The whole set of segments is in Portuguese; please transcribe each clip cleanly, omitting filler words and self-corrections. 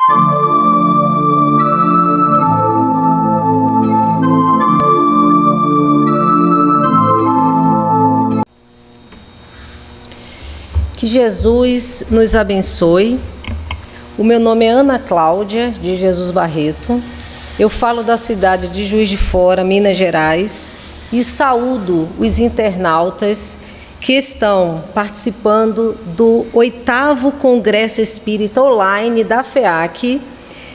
Que Jesus nos abençoe. O meu nome é Ana Cláudia de Jesus Barreto. Eu falo da cidade de Juiz de Fora, Minas Gerais, e saúdo os internautas que estão participando do 8º Congresso Espírita Online da FEAC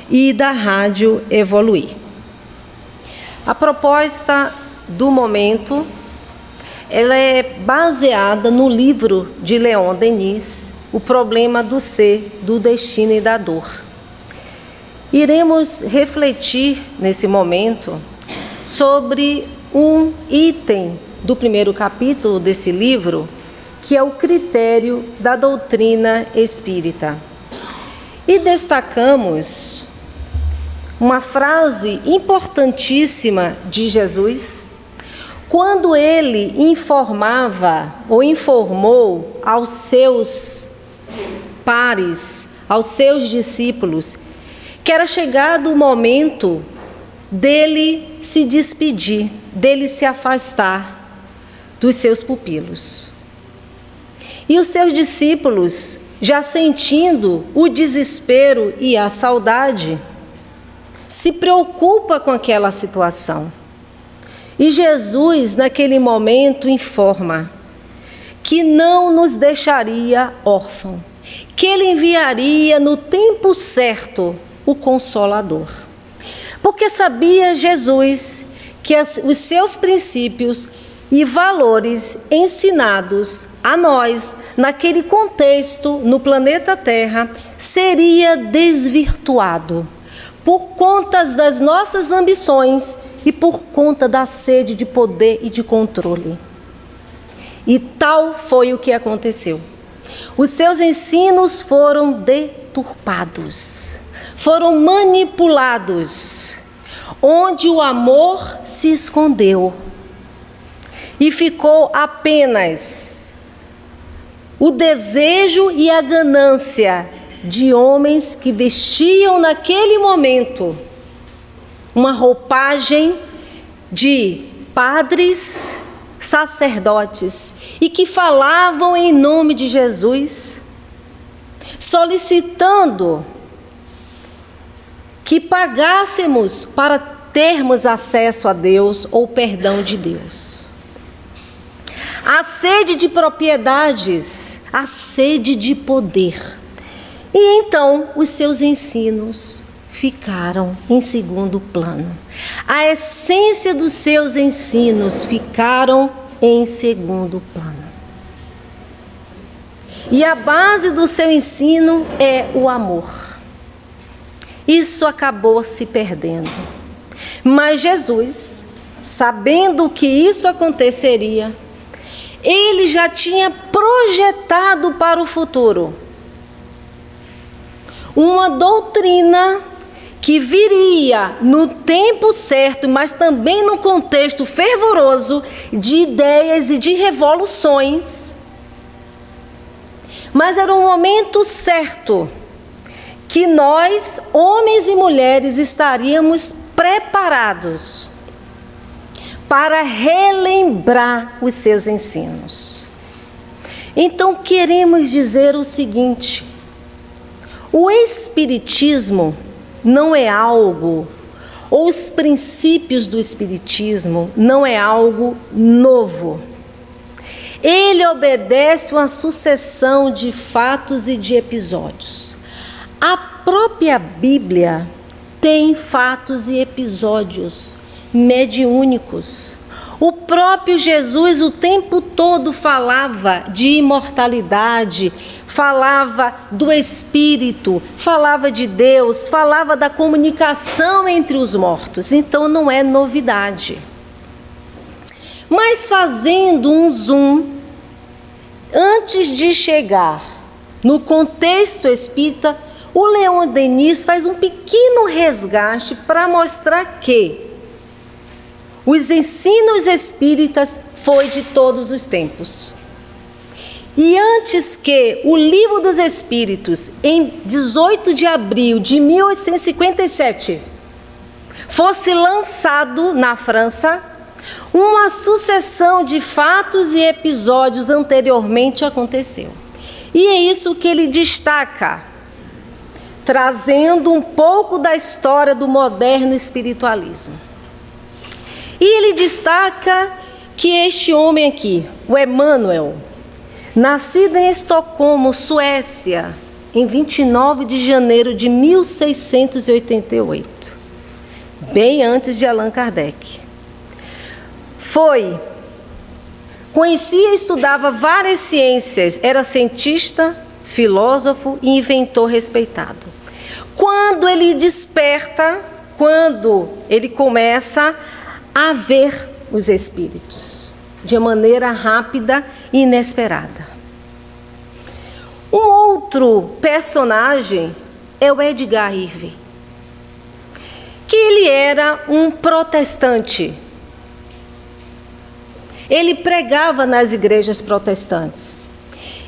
e da Rádio Evoluir. A proposta do momento ela é baseada no livro de Leon Denis, O Problema do Ser, do Destino e da Dor. Iremos refletir nesse momento sobre um item do primeiro capítulo desse livro, que é o critério da doutrina espírita. E destacamos uma frase importantíssima de Jesus, quando ele informava ou informou aos seus pares, aos seus discípulos, que era chegado o momento dele se despedir, dele se afastar dos seus pupilos. E os seus discípulos, já sentindo o desespero e a saudade, se preocupa com aquela situação. E Jesus, naquele momento, informa que não nos deixaria órfãos, que Ele enviaria no tempo certo o Consolador. Porque sabia Jesus que os seus princípios e valores ensinados a nós, naquele contexto, no planeta Terra, seria desvirtuado por conta das nossas ambições e por conta da sede de poder e de controle. E tal foi o que aconteceu. Os seus ensinos foram deturpados, foram manipulados, onde o amor se escondeu e ficou apenas o desejo e a ganância de homens que vestiam naquele momento uma roupagem de padres, sacerdotes, e que falavam em nome de Jesus, solicitando que pagássemos para termos acesso a Deus ou perdão de Deus. A sede de propriedades, a sede de poder. E então os seus ensinos ficaram em segundo plano. A essência dos seus ensinos ficaram em segundo plano. E a base do seu ensino é o amor. Isso acabou se perdendo. Mas Jesus, sabendo que isso aconteceria, ele já tinha projetado para o futuro uma doutrina que viria no tempo certo, mas também no contexto fervoroso de ideias e de revoluções. Mas era um momento certo que nós, homens e mulheres, estaríamos preparados para relembrar os seus ensinos. Então, queremos dizer o seguinte: o Espiritismo não é algo, ou os princípios do Espiritismo não é algo novo. Ele obedece uma sucessão de fatos e de episódios. A própria Bíblia tem fatos e episódios mediúnicos. O próprio Jesus o tempo todo falava de imortalidade, falava do Espírito, falava de Deus, falava da comunicação entre os mortos. Então não é novidade. Mas fazendo um zoom, antes de chegar no contexto espírita, o Leon Denis faz um pequeno resgate para mostrar que os ensinos espíritas foi de todos os tempos. E antes que o Livro dos Espíritos, em 18 de abril de 1857, fosse lançado na França, uma sucessão de fatos e episódios anteriormente aconteceu. E é isso que ele destaca, trazendo um pouco da história do moderno espiritualismo. E ele destaca que este homem aqui, o Emmanuel, nascido em Estocolmo, Suécia, em 29 de janeiro de 1688, bem antes de Allan Kardec, conhecia e estudava várias ciências, era cientista, filósofo e inventor respeitado. Quando ele desperta, quando ele começa a ver os espíritos de maneira rápida e inesperada. Um outro personagem é o Edgar Irving, que ele era um protestante. Ele pregava nas igrejas protestantes.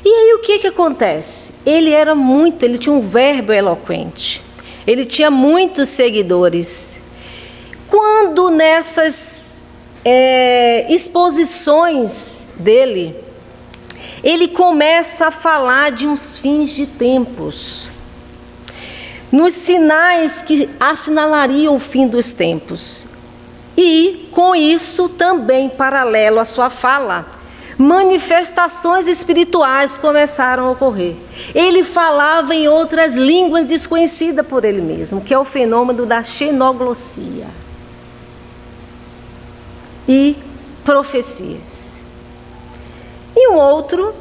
E aí o que acontece? Ele tinha um verbo eloquente. Ele tinha muitos seguidores. Quando nessas exposições dele, ele começa a falar de uns fins de tempos, nos sinais que assinalariam o fim dos tempos. E, com isso, também, paralelo à sua fala, manifestações espirituais começaram a ocorrer. Ele falava em outras línguas desconhecidas por ele mesmo, que é o fenômeno da xenoglossia. E profecias. E um outro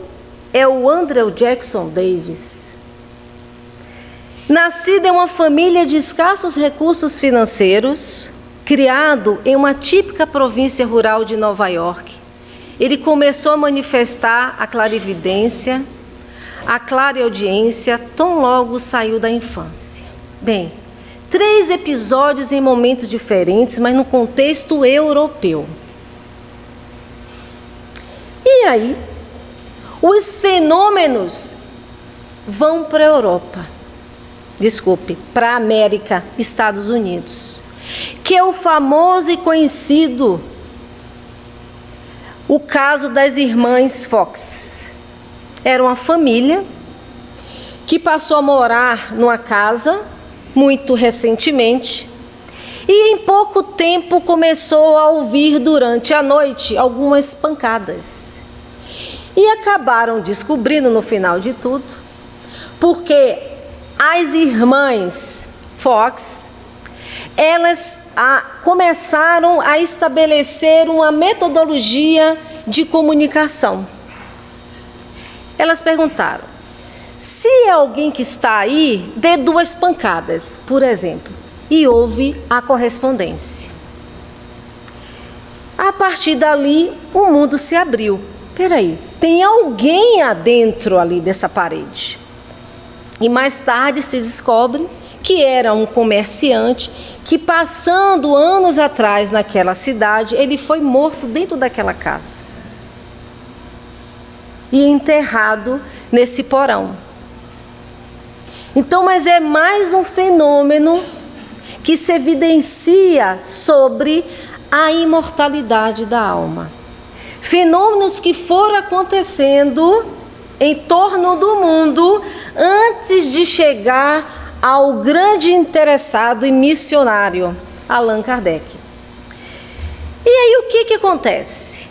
é o Andrew Jackson Davis. Nascido em uma família de escassos recursos financeiros, criado em uma típica província rural de Nova York, ele começou a manifestar a clarividência, a clareaudiência, tão logo saiu da infância. Bem, 3 episódios em momentos diferentes, mas no contexto europeu. E aí, os fenômenos vão para a Europa. Para a América, Estados Unidos, que é o famoso e conhecido o caso das irmãs Fox. Era uma família que passou a morar numa casa muito recentemente e em pouco tempo começou a ouvir durante a noite algumas pancadas. E acabaram descobrindo no final de tudo, porque as irmãs Fox, elas começaram a estabelecer uma metodologia de comunicação. Elas perguntaram: se é alguém que está aí, dê 2 pancadas, por exemplo. E houve a correspondência. A partir dali, o mundo se abriu. Peraí, tem alguém adentro ali dessa parede. E mais tarde se descobre que era um comerciante que, passando anos atrás naquela cidade, ele foi morto dentro daquela casa e enterrado nesse porão. Então, mas é mais um fenômeno que se evidencia sobre a imortalidade da alma. Fenômenos que foram acontecendo em torno do mundo antes de chegar ao grande interessado e missionário Allan Kardec. E aí o que acontece?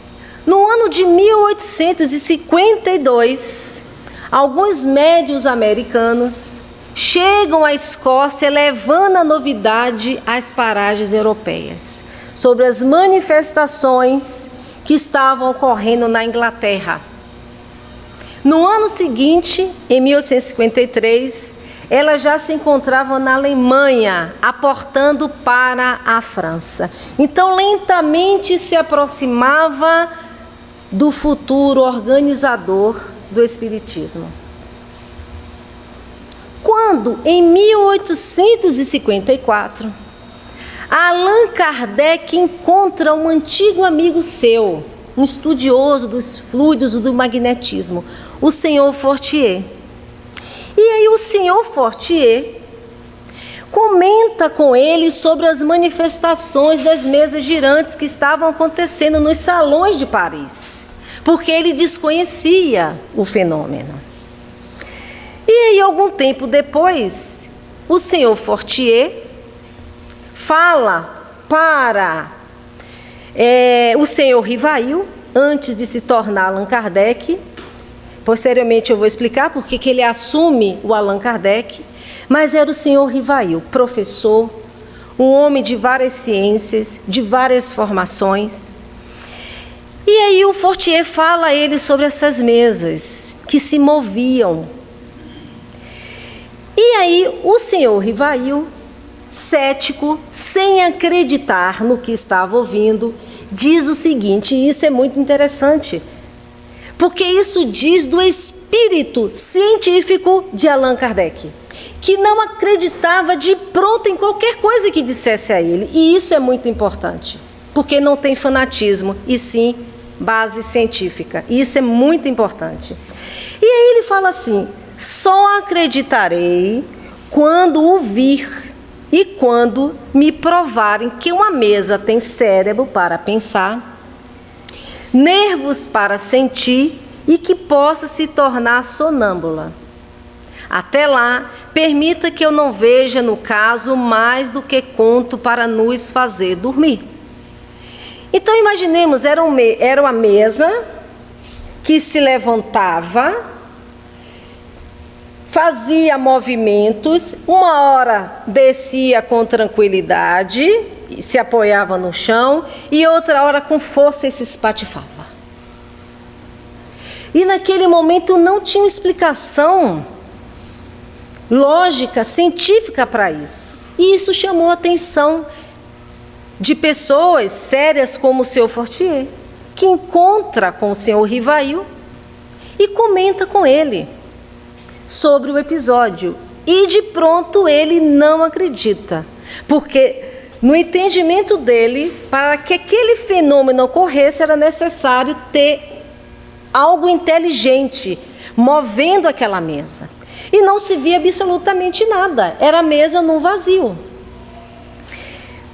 No ano de 1852, alguns médiuns americanos chegam à Escócia levando a novidade às paragens europeias sobre as manifestações que estavam ocorrendo na Inglaterra. No ano seguinte, em 1853, ela já se encontrava na Alemanha, aportando para a França. Então, lentamente se aproximava do futuro organizador do Espiritismo. Quando, em 1854, Allan Kardec encontra um antigo amigo seu, um estudioso dos fluidos do magnetismo, o senhor Fortier. E aí o senhor Fortier comenta com ele sobre as manifestações das mesas girantes que estavam acontecendo nos salões de Paris, porque ele desconhecia o fenômeno. E aí, algum tempo depois, o senhor Fortier fala para o senhor Rivail, antes de se tornar Allan Kardec. Posteriormente eu vou explicar por que ele assume o Allan Kardec, mas era o senhor Rivail, professor, um homem de várias ciências, de várias formações. E aí o Fortier fala a ele sobre essas mesas que se moviam. E aí o senhor Rivail, cético, sem acreditar no que estava ouvindo, diz o seguinte, e isso é muito interessante, porque isso diz do espírito científico de Allan Kardec, que não acreditava de pronto em qualquer coisa que dissesse a ele. E isso é muito importante, porque não tem fanatismo, e sim base científica. E isso é muito importante. E aí ele fala assim, só acreditarei quando o vir e quando me provarem que uma mesa tem cérebro para pensar, nervos para sentir e que possa se tornar sonâmbula. Até lá, permita que eu não veja, no caso, mais do que conto para nos fazer dormir. Então, imaginemos, era uma mesa que se levantava, fazia movimentos, uma hora descia com tranquilidade, se apoiava no chão, e outra hora com força e se espatifava. E naquele momento não tinha explicação lógica, científica para isso. E isso chamou a atenção de pessoas sérias como o senhor Fortier, que encontra com o senhor Rivail e comenta com ele sobre o episódio. E de pronto ele não acredita, porque no entendimento dele, para que aquele fenômeno ocorresse, era necessário ter algo inteligente movendo aquela mesa. E não se via absolutamente nada, era a mesa no vazio.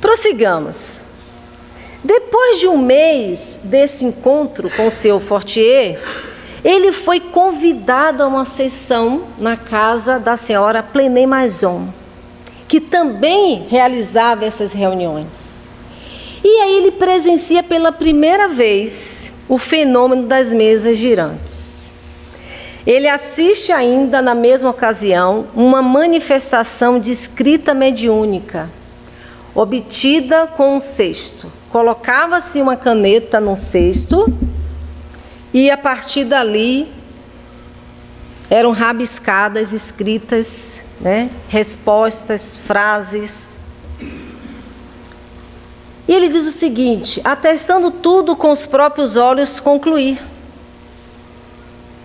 Prossigamos. Depois de um mês desse encontro com o senhor Fortier, ele foi convidado a uma sessão na casa da senhora Plenet Maison, que também realizava essas reuniões. E aí ele presencia pela primeira vez o fenômeno das mesas girantes. Ele assiste ainda, na mesma ocasião, uma manifestação de escrita mediúnica, obtida com um cesto. Colocava-se uma caneta num cesto e, a partir dali, eram rabiscadas, escritas, respostas, frases. E ele diz o seguinte, atestando tudo com os próprios olhos, concluir.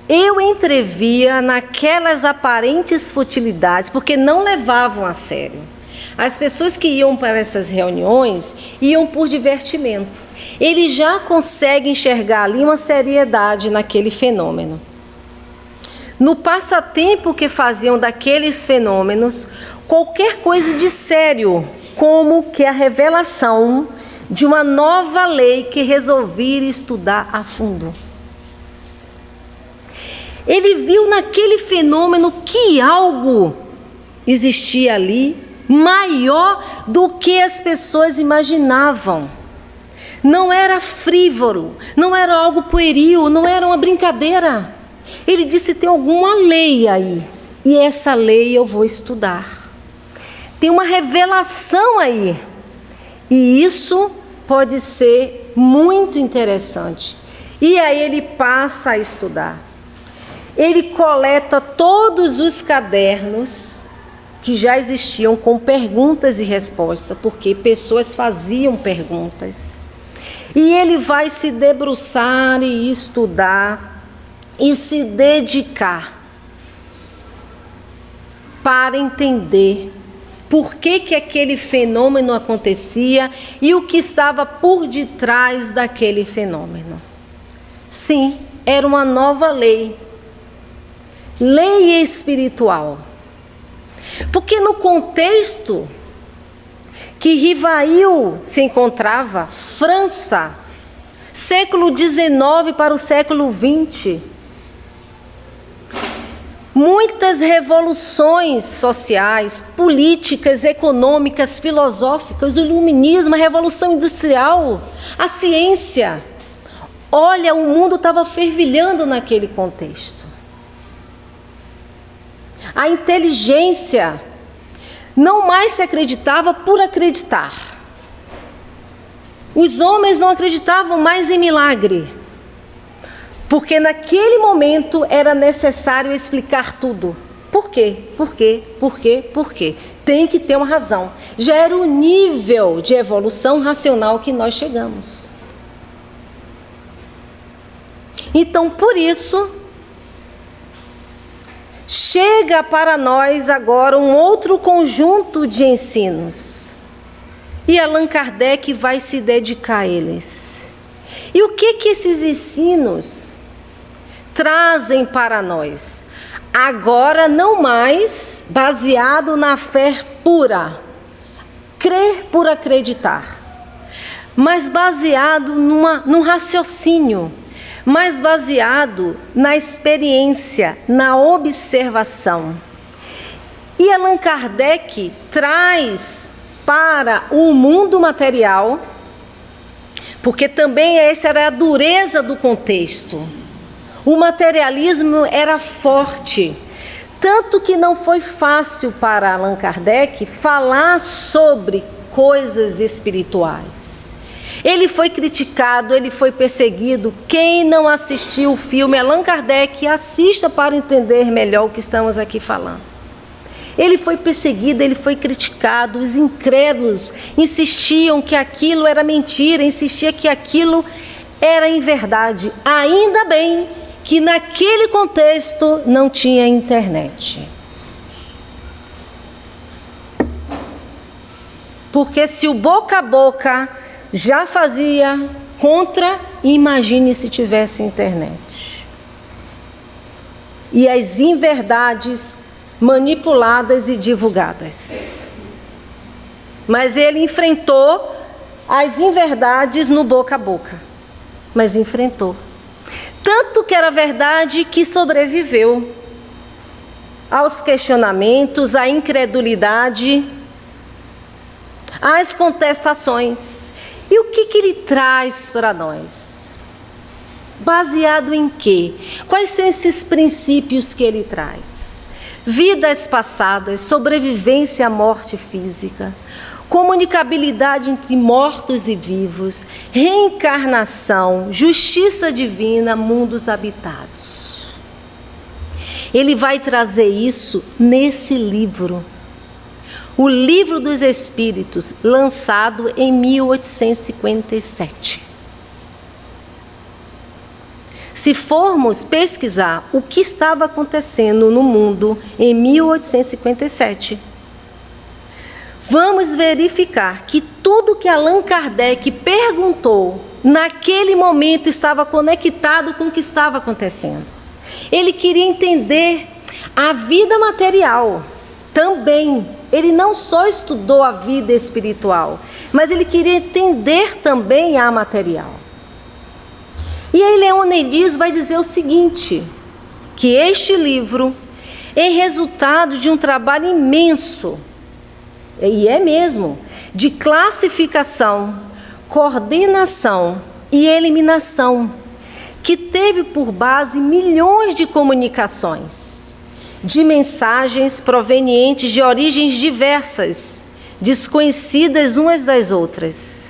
Eu entrevia naquelas aparentes futilidades, porque não levavam a sério. As pessoas que iam para essas reuniões iam por divertimento. Ele já consegue enxergar ali uma seriedade naquele fenômeno. No passatempo que faziam daqueles fenômenos, qualquer coisa de sério, como que a revelação de uma nova lei que resolvia estudar a fundo. Ele viu naquele fenômeno que algo existia ali maior do que as pessoas imaginavam. Não era frívolo, não era algo pueril, não era uma brincadeira. Ele disse, tem alguma lei aí, e essa lei eu vou estudar. Tem uma revelação aí, e isso pode ser muito interessante. E aí ele passa a estudar. Ele coleta todos os cadernos que já existiam com perguntas e respostas, porque pessoas faziam perguntas. E ele vai se debruçar e estudar e se dedicar para entender por que aquele fenômeno acontecia e o que estava por detrás daquele fenômeno. Sim, era uma nova lei. Lei espiritual. Porque no contexto que Rivail se encontrava, França, século XIX para o século XX, muitas revoluções sociais, políticas, econômicas, filosóficas, o iluminismo, a revolução industrial, a ciência. Olha, o mundo estava fervilhando naquele contexto. A inteligência não mais se acreditava por acreditar. Os homens não acreditavam mais em milagre, porque naquele momento era necessário explicar tudo. Por quê? Por quê? Por quê? Por quê? Tem que ter uma razão. Já era o nível de evolução racional que nós chegamos. Então, por isso, chega para nós agora um outro conjunto de ensinos. E Allan Kardec vai se dedicar a eles. E o que esses ensinos trazem para nós? Agora não mais baseado na fé pura, crer por acreditar, mas baseado num raciocínio, mas baseado na experiência, na observação. E Allan Kardec traz para o mundo material, porque também essa era a dureza do contexto. O materialismo era forte, tanto que não foi fácil para Allan Kardec falar sobre coisas espirituais. Ele foi criticado, ele foi perseguido. Quem não assistiu o filme Allan Kardec, assista para entender melhor o que estamos aqui falando. Ele foi perseguido, ele foi criticado. Os incrédulos insistiam que aquilo era mentira, insistiam que aquilo era inverdade. Ainda bem que naquele contexto não tinha internet. Porque se o boca a boca já fazia contra, imagine se tivesse internet. E as inverdades manipuladas e divulgadas. Mas ele enfrentou as inverdades no boca a boca. Mas enfrentou. Tanto que era verdade que sobreviveu aos questionamentos, à incredulidade, às contestações. E o que ele traz para nós? Baseado em quê? Quais são esses princípios que ele traz? Vidas passadas, sobrevivência à morte física, comunicabilidade entre mortos e vivos, reencarnação, justiça divina, mundos habitados. Ele vai trazer isso nesse livro. O Livro dos Espíritos, lançado em 1857. Se formos pesquisar o que estava acontecendo no mundo em 1857, vamos verificar que tudo que Allan Kardec perguntou naquele momento estava conectado com o que estava acontecendo. Ele queria entender a vida material também. Ele não só estudou a vida espiritual, mas ele queria entender também a material. E aí Leônidas vai dizer o seguinte, que este livro é resultado de um trabalho imenso, e é mesmo, de classificação, coordenação e eliminação, que teve por base milhões de comunicações, de mensagens provenientes de origens diversas, desconhecidas umas das outras.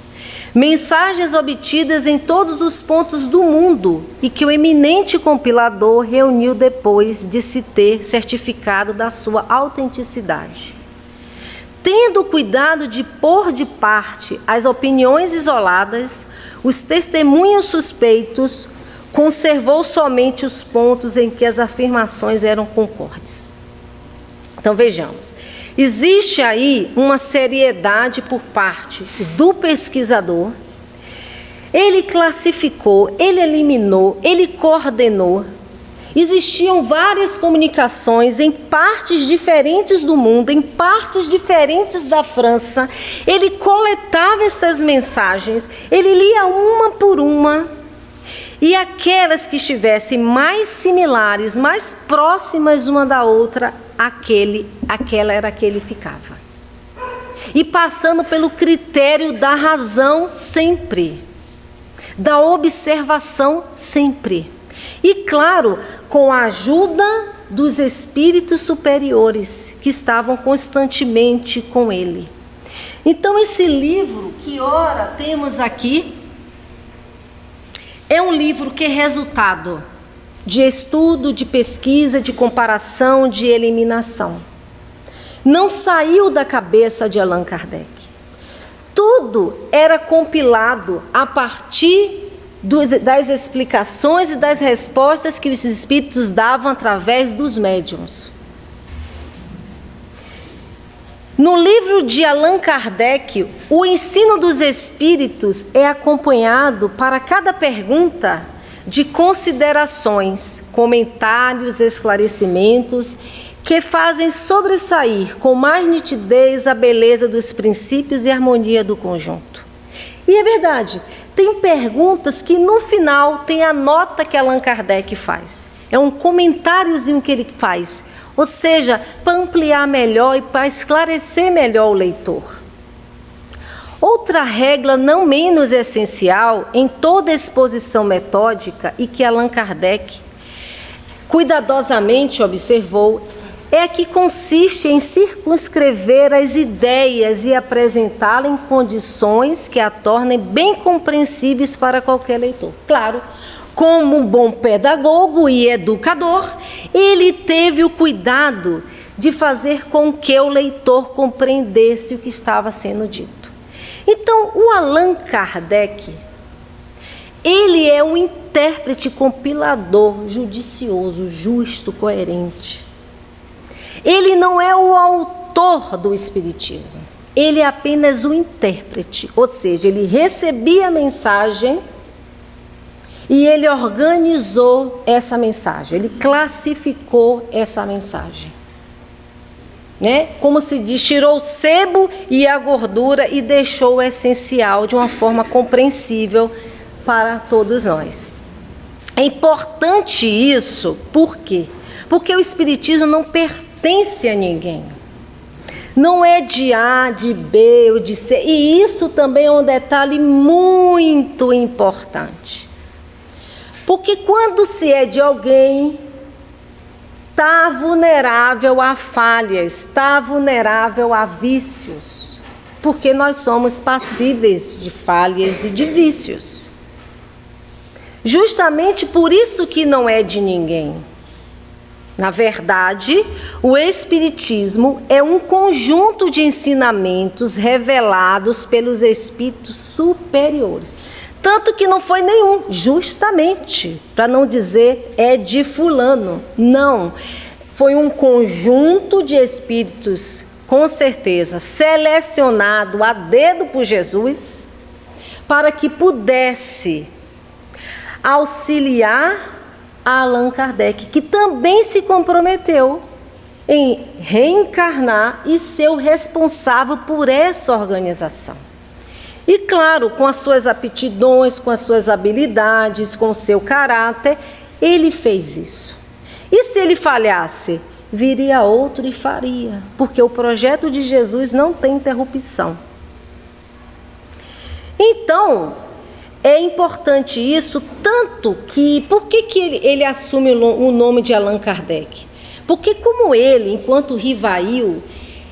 Mensagens obtidas em todos os pontos do mundo e que o eminente compilador reuniu depois de se ter certificado da sua autenticidade. Tendo cuidado de pôr de parte as opiniões isoladas, os testemunhos suspeitos, conservou somente os pontos em que as afirmações eram concordes. Então vejamos, existe aí uma seriedade por parte do pesquisador Ele classificou, ele eliminou, ele coordenou. Existiam várias comunicações em partes diferentes do mundo, em partes diferentes da França. Ele coletava essas mensagens, ele lia uma por uma. E aquelas que estivessem mais similares, mais próximas uma da outra, aquela era que ele ficava. E passando pelo critério da razão sempre, da observação sempre. E claro, com a ajuda dos espíritos superiores que estavam constantemente com ele. Então esse livro que ora temos aqui é um livro que é resultado de estudo, de pesquisa, de comparação, de eliminação. Não saiu da cabeça de Allan Kardec. Tudo era compilado a partir das explicações e das respostas que os espíritos davam através dos médiuns. No livro de Allan Kardec, o ensino dos espíritos é acompanhado para cada pergunta de considerações, comentários, esclarecimentos que fazem sobressair com mais nitidez a beleza dos princípios e a harmonia do conjunto. E é verdade, tem perguntas que no final tem a nota que Allan Kardec faz. É um comentáriozinho que ele faz, ou seja, para ampliar melhor e para esclarecer melhor o leitor. Outra regra não menos essencial em toda exposição metódica e que Allan Kardec cuidadosamente observou é a que consiste em circunscrever as ideias e apresentá-las em condições que a tornem bem compreensíveis para qualquer leitor. Claro, como um bom pedagogo e educador, ele teve o cuidado de fazer com que o leitor compreendesse o que estava sendo dito. Então, o Allan Kardec, ele é um intérprete compilador, judicioso, justo, coerente. Ele não é o autor do Espiritismo, ele é apenas o intérprete, ou seja, ele recebia a mensagem e ele organizou essa mensagem, ele classificou essa mensagem. Como se diz, tirou o sebo e a gordura e deixou o essencial de uma forma compreensível para todos nós. É importante isso, por quê? Porque o Espiritismo não pertence a ninguém. Não é de A, de B ou de C. E isso também é um detalhe muito importante. Porque quando se é de alguém, está vulnerável a falhas, está vulnerável a vícios. Porque nós somos passíveis de falhas e de vícios. Justamente por isso que não é de ninguém. Na verdade, o Espiritismo é um conjunto de ensinamentos revelados pelos espíritos superiores. Tanto que não foi nenhum, justamente, para não dizer é de fulano. Não, foi um conjunto de espíritos, com certeza, selecionado a dedo por Jesus, para que pudesse auxiliar a Allan Kardec, que também se comprometeu em reencarnar e ser o responsável por essa organização. E claro, com as suas aptidões, com as suas habilidades, com o seu caráter, ele fez isso. E se ele falhasse, viria outro e faria, porque o projeto de Jesus não tem interrupção. Então, é importante isso, tanto que... Por que ele assume o nome de Allan Kardec? Porque como ele, enquanto Rivail,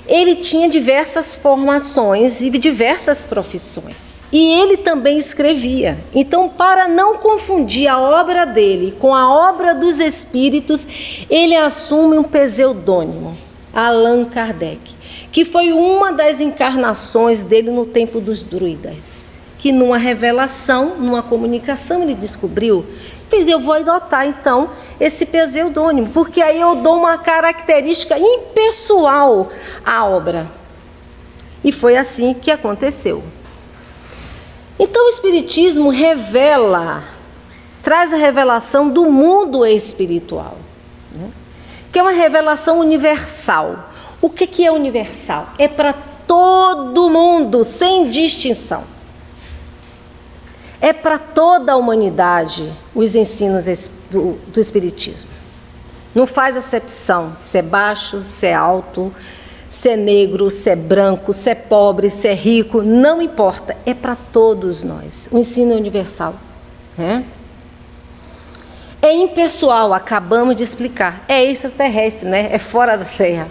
ele tinha diversas formações e diversas profissões. E ele também escrevia. Então, para não confundir a obra dele com a obra dos espíritos, ele assume um pseudônimo, Allan Kardec, que foi uma das encarnações dele no tempo dos druidas. Que numa revelação, numa comunicação, ele descobriu, eu vou adotar então esse pseudônimo, porque aí eu dou uma característica impessoal à obra. E foi assim que aconteceu. Então o Espiritismo traz a revelação do mundo espiritual, né? Que é uma revelação universal. O que é universal? É para todo mundo, sem distinção. É para toda a humanidade os ensinos do Espiritismo. Não faz acepção se é baixo, se é alto, se é negro, se é branco, se é pobre, se é rico, não importa. É para todos nós. O ensino é universal, né? É impessoal, acabamos de explicar. É extraterrestre, né? É fora da Terra,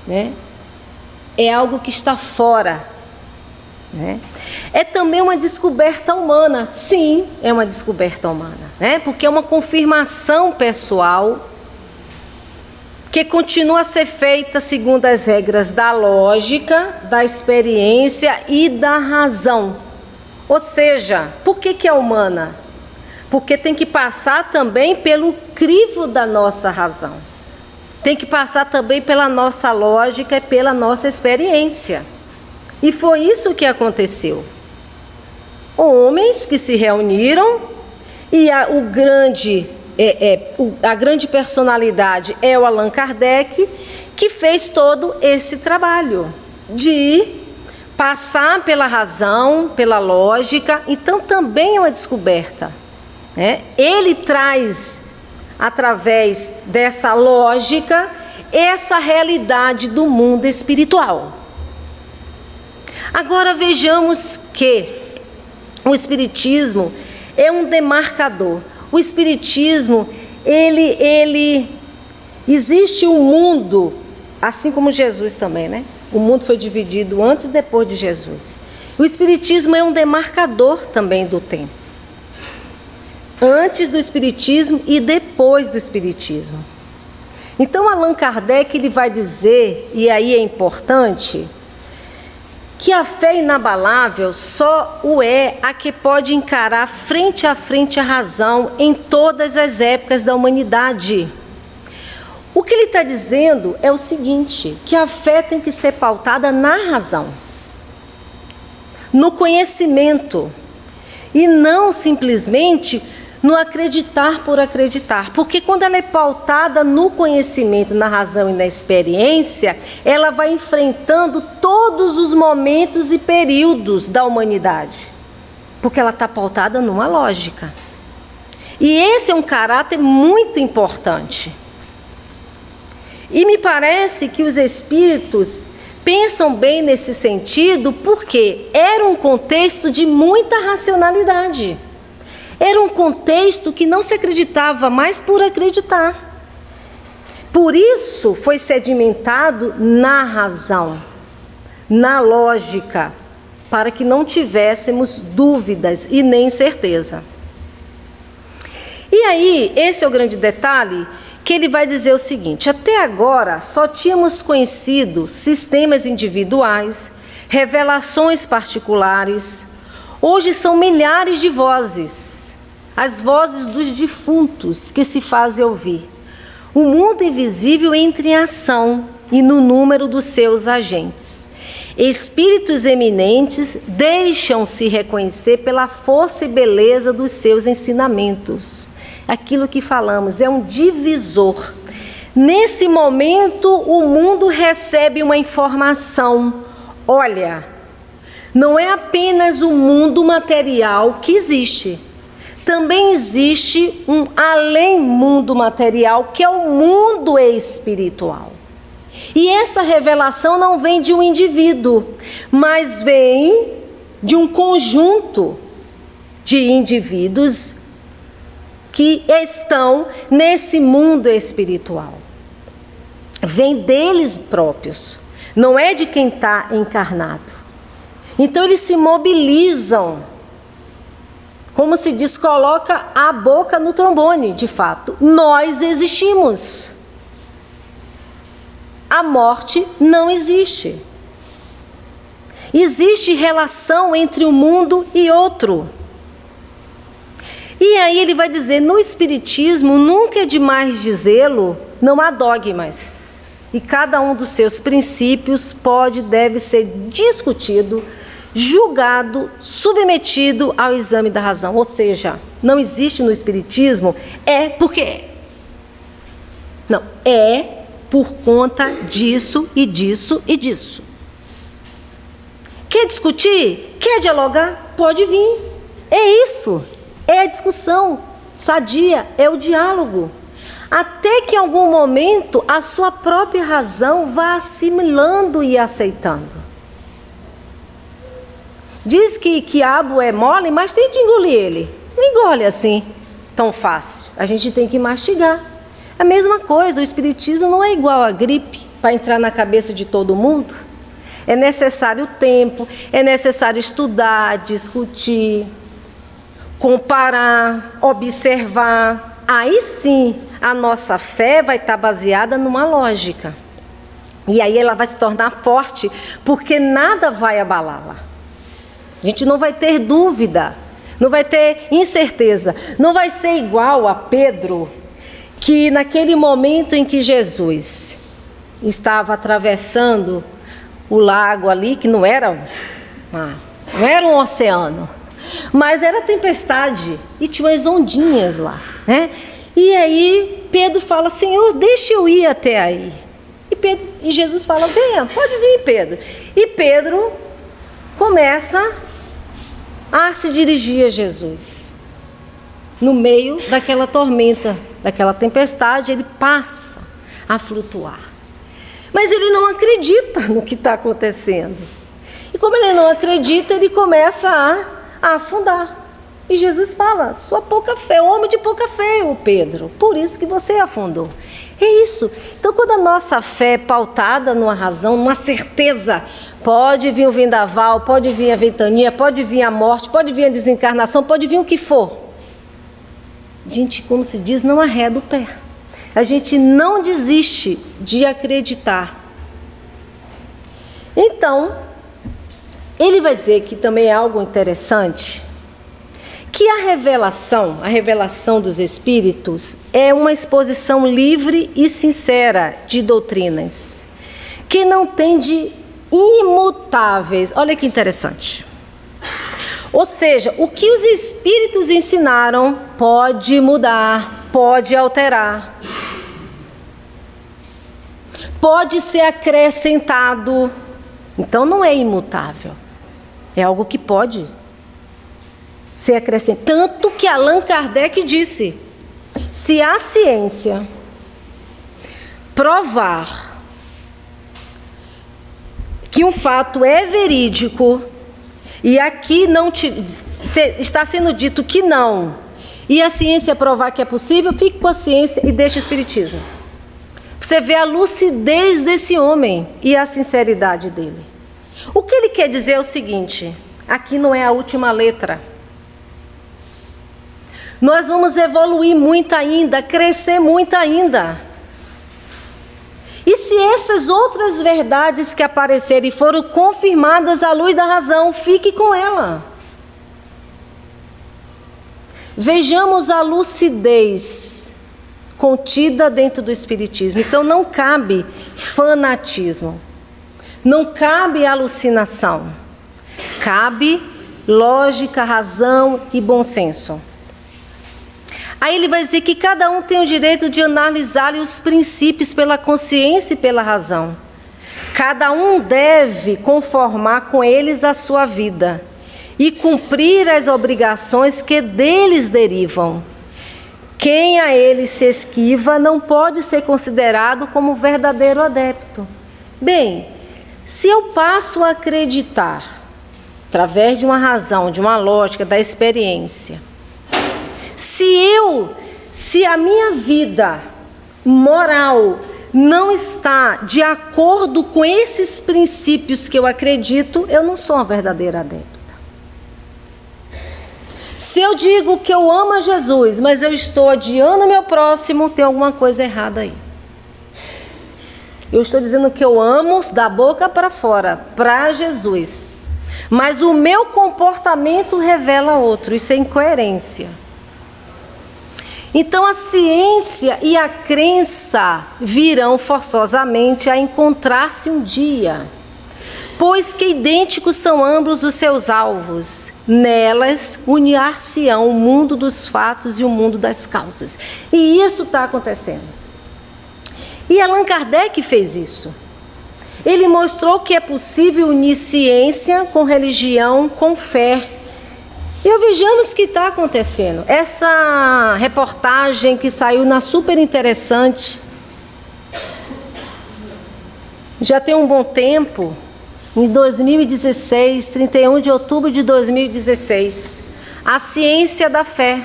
né? É algo que está fora, né? É também uma descoberta humana. Sim, é uma descoberta humana, né? Porque é uma confirmação pessoal que continua a ser feita segundo as regras da lógica, da experiência e da razão. Ou seja, por que é humana? Porque tem que passar também pelo crivo da nossa razão. Tem que passar também pela nossa lógica e pela nossa experiência. E foi isso que aconteceu. Homens que se reuniram e a grande personalidade é o Allan Kardec, que fez todo esse trabalho de passar pela razão, pela lógica. Então também é uma descoberta, né? Ele traz, através dessa lógica, essa realidade do mundo espiritual. Agora vejamos que o Espiritismo é um demarcador. O Espiritismo, existe um mundo, assim como Jesus também, né? O mundo foi dividido antes e depois de Jesus. O Espiritismo é um demarcador também do tempo. Antes do Espiritismo e depois do Espiritismo. Então Allan Kardec ele vai dizer, e aí é importante, que a fé inabalável só o é a que pode encarar frente a frente a razão em todas as épocas da humanidade. O que ele está dizendo é o seguinte, que a fé tem que ser pautada na razão, no conhecimento, e não simplesmente no acreditar por acreditar. Porque quando ela é pautada no conhecimento, na razão e na experiência, ela vai enfrentando todos os momentos e períodos da humanidade. Porque ela está pautada numa lógica. E esse é um caráter muito importante. E me parece que os espíritos pensam bem nesse sentido, porque era um contexto de muita racionalidade. Era um contexto que não se acreditava mais por acreditar. Por isso foi sedimentado na razão, na lógica, para que não tivéssemos dúvidas e nem certeza. E aí, esse é o grande detalhe, que ele vai dizer o seguinte: até agora só tínhamos conhecido sistemas individuais, revelações particulares. Hoje são milhares de vozes. As vozes dos defuntos que se fazem ouvir. O mundo invisível entra em ação e no número dos seus agentes. Espíritos eminentes deixam-se reconhecer pela força e beleza dos seus ensinamentos. Aquilo que falamos é um divisor. Nesse momento, o mundo recebe uma informação. Olha, não é apenas o mundo material que existe. Também existe um além mundo material, que é o mundo espiritual. E essa revelação não vem de um indivíduo, mas vem de um conjunto de indivíduos que estão nesse mundo espiritual. Vem deles próprios, não é de quem está encarnado. Então eles se mobilizam, como se diz, coloca a boca no trombone, de fato. Nós existimos. A morte não existe. Existe relação entre um mundo e outro. E aí ele vai dizer, no Espiritismo, nunca é demais dizê-lo, não há dogmas. E cada um dos seus princípios pode e deve ser discutido julgado, submetido ao exame da razão. Ou seja, não existe no Espiritismo porque é. Não, é por conta disso e disso e disso. Quer discutir? Quer dialogar? Pode vir. É isso. É a discussão sadia, é o diálogo. Até que em algum momento a sua própria razão vá assimilando e aceitando. Diz que quiabo é mole, mas tem de engolir ele. Não engole assim, tão fácil. A gente tem que mastigar. A mesma coisa, o Espiritismo não é igual a gripe para entrar na cabeça de todo mundo. É necessário tempo, é necessário estudar, discutir, comparar, observar. Aí sim, a nossa fé vai estar baseada numa lógica. E aí ela vai se tornar forte, porque nada vai abalá-la. A gente não vai ter dúvida, não vai ter incerteza. Não vai ser igual a Pedro, que naquele momento em que Jesus estava atravessando o lago ali, que não era um oceano, mas era tempestade e tinha umas ondinhas lá, né? E aí Pedro fala: Senhor, deixa eu ir até aí. E Jesus fala: venha, pode vir, Pedro. E Pedro começa a se dirigir a Jesus. No meio daquela tormenta, daquela tempestade, ele passa a flutuar. Mas ele não acredita no que está acontecendo. E como ele não acredita, ele começa a afundar. E Jesus fala: sua pouca fé, homem de pouca fé, o Pedro, por isso que você afundou. É isso. Então, quando a nossa fé é pautada numa razão, numa certeza, pode vir o vendaval, pode vir a ventania, pode vir a morte, pode vir a desencarnação, pode vir o que for. A gente, como se diz, não arreda o pé. A gente não desiste de acreditar. Então, ele vai dizer que também é algo interessante, que a revelação dos Espíritos é uma exposição livre e sincera de doutrinas, que não tem de imutáveis. Olha que interessante. Ou seja, o que os Espíritos ensinaram pode mudar, pode alterar, pode ser acrescentado. Então não é imutável, é algo que pode ser acrescentado. Tanto que Allan Kardec disse: se a ciência provar que um fato é verídico, e aqui está sendo dito que não, e a ciência provar que é possível, fique com a ciência e deixe o Espiritismo. Você vê a lucidez desse homem e a sinceridade dele. O que ele quer dizer é o seguinte: aqui não é a última letra. Nós vamos evoluir muito ainda, crescer muito ainda. E se essas outras verdades que aparecerem foram confirmadas à luz da razão, fique com ela. Vejamos a lucidez contida dentro do Espiritismo. Então não cabe fanatismo, não cabe alucinação, cabe lógica, razão e bom senso. Aí ele vai dizer que cada um tem o direito de analisar os princípios pela consciência e pela razão. Cada um deve conformar com eles a sua vida e cumprir as obrigações que deles derivam. Quem a eles se esquiva não pode ser considerado como verdadeiro adepto. Bem, se eu passo a acreditar, através de uma razão, de uma lógica, da experiência, se a minha vida moral não está de acordo com esses princípios que eu acredito, eu não sou uma verdadeira adepta. Se eu digo que eu amo a Jesus, mas eu estou odiando o meu próximo, tem alguma coisa errada aí. Eu estou dizendo que eu amo da boca para fora, para Jesus, mas o meu comportamento revela outro, isso é incoerência. Então a ciência e a crença virão forçosamente a encontrar-se um dia. pois que idênticos são ambos os seus alvos. Nelas unir-se-ão o mundo dos fatos e o mundo das causas. E isso está acontecendo. E Allan Kardec fez isso. Ele mostrou que é possível unir ciência com religião, com fé. E vejamos o que está acontecendo. Essa reportagem que saiu na Super Interessante, já tem um bom tempo, em 2016, 31 de outubro de 2016, a ciência da fé,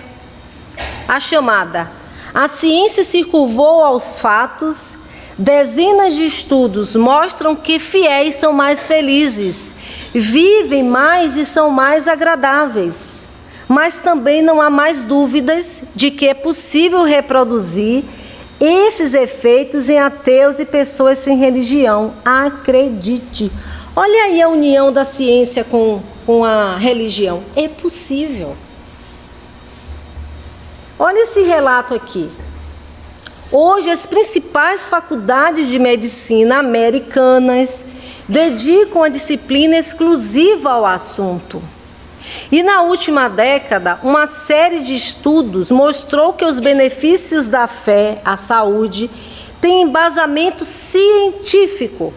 a chamada A Ciência se curvou aos fatos. Dezenas de estudos mostram que fiéis são mais felizes, vivem mais e são mais agradáveis. Mas também não há mais dúvidas de que é possível reproduzir esses efeitos em ateus e pessoas sem religião. Acredite. Olha aí a união da ciência com a religião. É possível. Olha esse relato aqui. Hoje, as principais faculdades de medicina americanas dedicam a disciplina exclusiva ao assunto. E na última década, uma série de estudos mostrou que os benefícios da fé à saúde têm embasamento científico.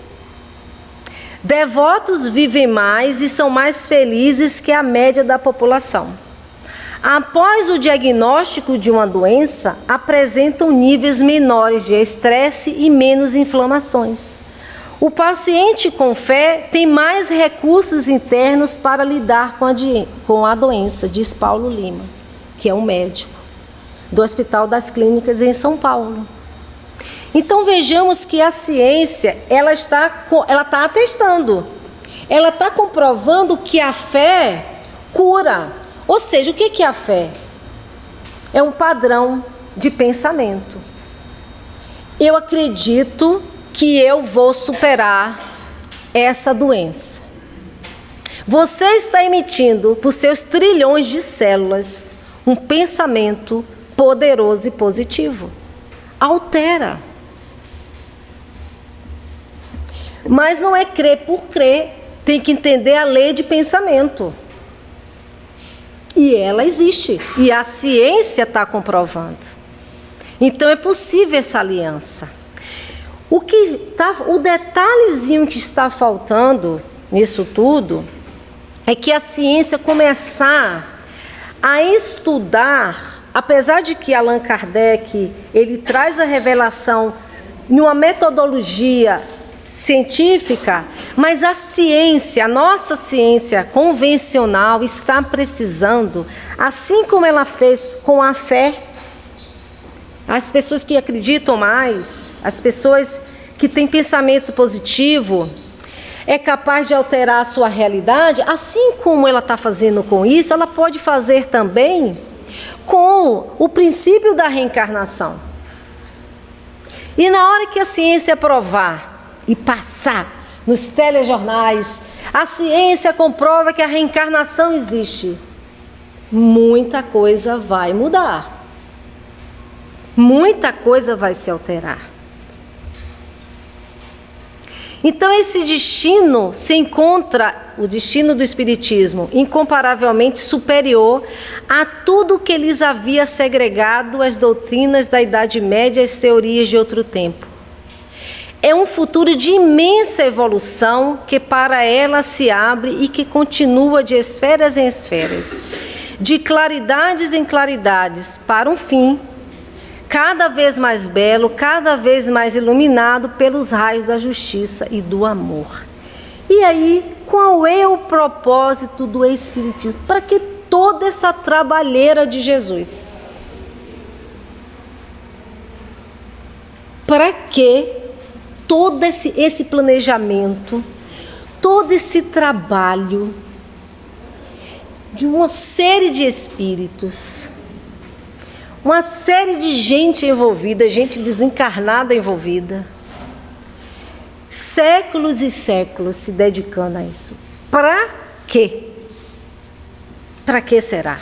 Devotos vivem mais e são mais felizes que a média da população. Após o diagnóstico de uma doença, apresentam níveis menores de estresse e menos inflamações. O paciente com fé tem mais recursos internos para lidar com a doença, diz Paulo Lima, que é um médico do Hospital das Clínicas em São Paulo. Então vejamos que a ciência ela está atestando, ela está comprovando que a fé cura. Ou seja, o que é a fé? É um padrão de pensamento. Eu acredito que eu vou superar essa doença. Você está emitindo por seus trilhões de células um pensamento poderoso e positivo. Altera. Mas não é crer por crer, tem que entender a lei de pensamento. E ela existe, e a ciência comprovando. Então é possível essa aliança. O detalhezinho que está faltando nisso tudo é que a ciência começar a estudar, apesar de que Allan Kardec ele traz a revelação numa metodologia científica, mas a ciência, a nossa ciência convencional está precisando, assim como ela fez com a fé, as pessoas que acreditam mais, as pessoas que têm pensamento positivo, é capaz de alterar a sua realidade, assim como ela está fazendo com isso, ela pode fazer também com o princípio da reencarnação. E na hora que a ciência provar e passar nos telejornais, a ciência comprova que a reencarnação existe, muita coisa vai mudar. Muita coisa vai se alterar. Então esse destino se encontra, o destino do Espiritismo, incomparavelmente superior a tudo que lhes havia segregado as doutrinas da Idade Média e as teorias de outro tempo. É um futuro de imensa evolução que para ela se abre e que continua de esferas em esferas, de claridades em claridades, para um fim cada vez mais belo, cada vez mais iluminado pelos raios da justiça e do amor. E aí, qual é o propósito do Espiritismo? Para que toda essa trabalheira de Jesus? Para que todo esse planejamento, todo esse trabalho de uma série de espíritos, uma série de gente envolvida, gente desencarnada envolvida, séculos e séculos se dedicando a isso. Para quê? Para que será?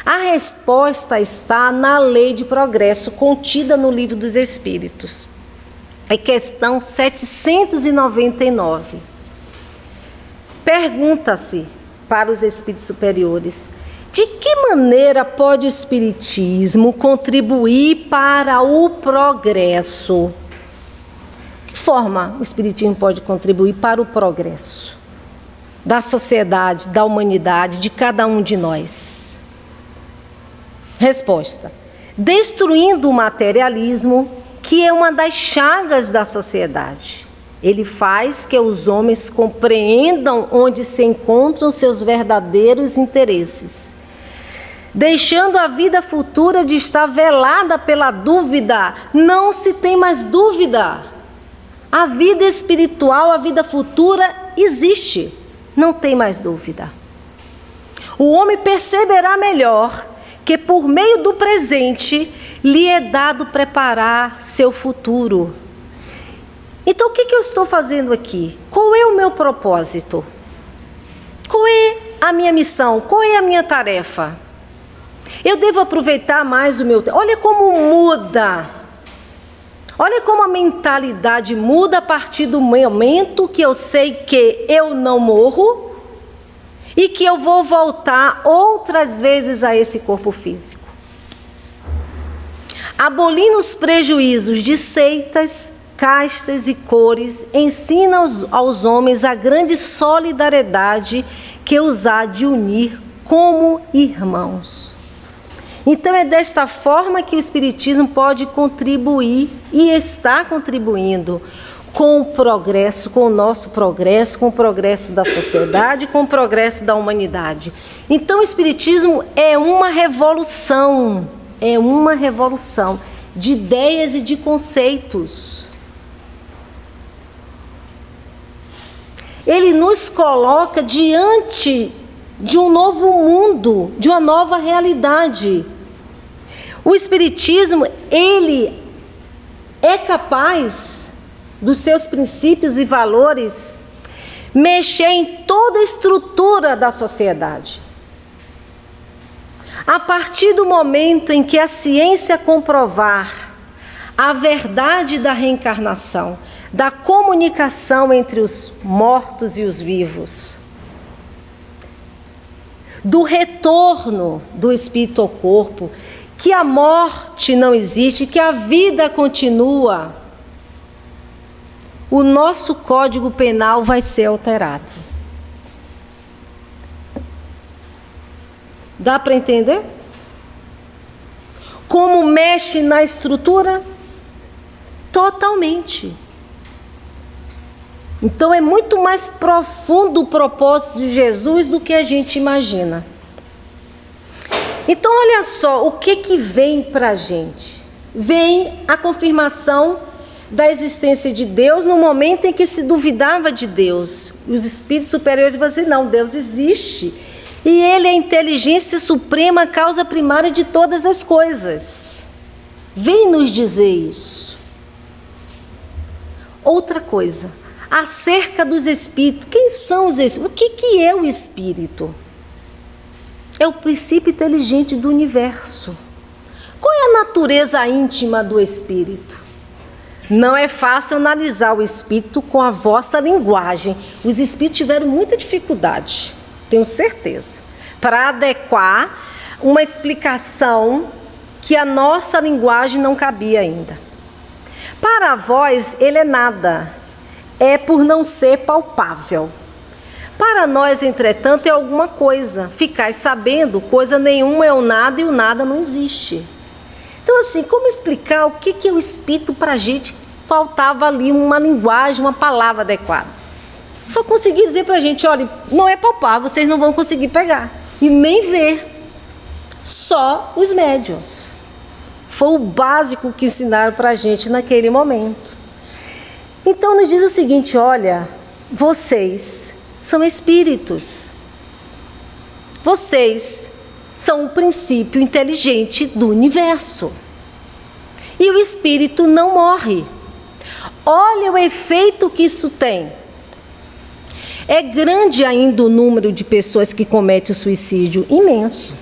A resposta está na lei de progresso contida no Livro dos Espíritos. É questão 799. Pergunta-se para os espíritos superiores: de que maneira pode o espiritismo contribuir para o progresso? De que forma o espiritismo pode contribuir para o progresso da sociedade, da humanidade, de cada um de nós? Resposta: destruindo o materialismo, que é uma das chagas da sociedade. Ele faz que os homens compreendam onde se encontram seus verdadeiros interesses, deixando a vida futura de estar velada pela dúvida. Não se tem mais dúvida. A vida espiritual, a vida futura existe. Não tem mais dúvida. O homem perceberá melhor que por meio do presente lhe é dado preparar seu futuro. Então, o que eu estou fazendo aqui? Qual é o meu propósito? Qual é a minha missão? Qual é a minha tarefa? Eu devo aproveitar mais o meu tempo. Olha como muda. Olha como a mentalidade muda a partir do momento que eu sei que eu não morro e que eu vou voltar outras vezes a esse corpo físico. Abolindo os prejuízos de seitas, castas e cores, ensina aos homens a grande solidariedade que os há de unir como irmãos. Então é desta forma que o espiritismo pode contribuir e está contribuindo com o progresso, com o nosso progresso, com o progresso da sociedade, com o progresso da humanidade. Então o espiritismo é uma revolução de ideias e de conceitos. Ele nos coloca diante de um novo mundo, de uma nova realidade. O espiritismo, ele é capaz, dos seus princípios e valores, mexer em toda a estrutura da sociedade. A partir do momento em que a ciência comprovar a verdade da reencarnação, da comunicação entre os mortos e os vivos, do retorno do espírito ao corpo, que a morte não existe, que a vida continua, o nosso Código Penal vai ser alterado. Dá para entender? Como mexe na estrutura? Totalmente. Então é muito mais profundo o propósito de Jesus do que a gente imagina. Então olha só, o que vem para a gente? Vem a confirmação da existência de Deus no momento em que se duvidava de Deus. Os espíritos superiores vão dizer, não, Deus existe. E Ele é a inteligência suprema, a causa primária de todas as coisas. Vem nos dizer isso. Outra coisa, acerca dos espíritos. Quem são os espíritos? O que é o espírito? É o princípio inteligente do universo. Qual é a natureza íntima do espírito? Não é fácil analisar o espírito com a vossa linguagem. Os espíritos tiveram muita dificuldade, tenho certeza, para adequar uma explicação que a nossa linguagem não cabia ainda. Para vós, ele é nada, é por não ser palpável. Para nós, entretanto, é alguma coisa. Ficais sabendo, coisa nenhuma é o nada e o nada não existe. Então, assim, como explicar o que é o espírito para a gente? Faltava ali uma linguagem, uma palavra adequada. Só consegui dizer para a gente, olha, não é palpável, vocês não vão conseguir pegar. E nem ver. Só os médiuns. Foi o básico que ensinaram para a gente naquele momento. Então nos diz o seguinte, olha, vocês são espíritos. Vocês são o princípio inteligente do universo. E o espírito não morre. Olha o efeito que isso tem. É grande ainda o número de pessoas que cometem o suicídio, imenso.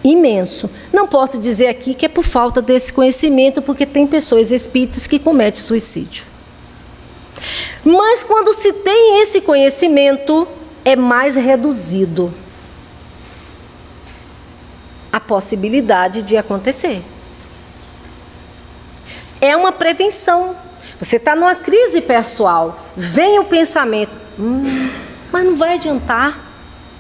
Imenso. Não posso dizer aqui que é por falta desse conhecimento, porque tem pessoas espíritas que cometem suicídio. Mas quando se tem esse conhecimento, é mais reduzido a possibilidade de acontecer. É uma prevenção. Você está numa crise pessoal, vem o pensamento, mas não vai adiantar,